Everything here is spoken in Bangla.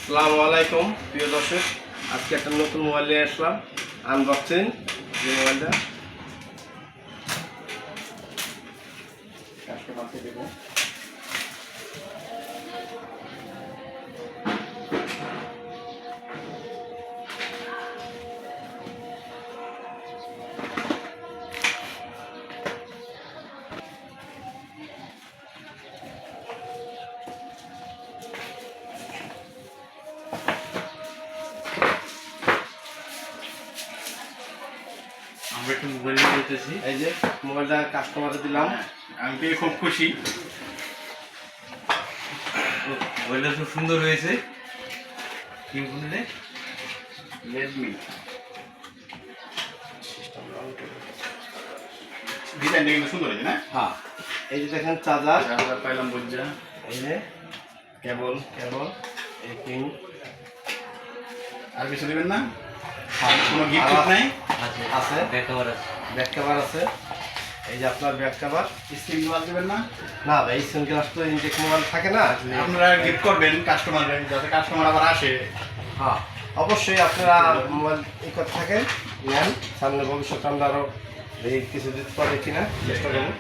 আসসালামু আলাইকুম প্রিয় দর্শক, আজকে একটা নতুন মোবাইল নিয়ে আসলাম আনবক্সিং। যে মোবাইলটা কাস্টমারকে দেবো। আমরা একটু মোবাইল নিয়ে যেতেছি। এই যে মোবাইলটা কাস্টমারকে দিলাম। আমি পেয়ে খুব খুশি। মোবাইলটা খুব সুন্দর হয়েছে। কি বললে? রেডমি ডিজাইনটা কিন্তু সুন্দর হয়েছে না? হ্যাঁ, এই যে দেখেন চার্জার, চার্জার পাইলাম বুঝা। এই যে কেবল এই পিন। আর কিছু দেবেন না? হ্যাঁ, কোনো গিফট নাই? আছে, ব্যাক কভার আছে। এই যে আপনার ব্যাক কভার। স্ক্রিন গ্লাস দেবেন না? না ভাই, স্ক্রিন গ্লাস তো ইনটেক মোবাইল থাকে না। আপনারা গিফট করবেন কাস্টমারদের, যাতে কাস্টমার আবার আসে। হ্যাঁ, অবশ্যই আপনারা মোবাইল ই করতে থাকেন, নেন। সামনে ভবিষ্যতে আমরা আরও এই কিছু দিতে পারি কিনা চেষ্টা করবো।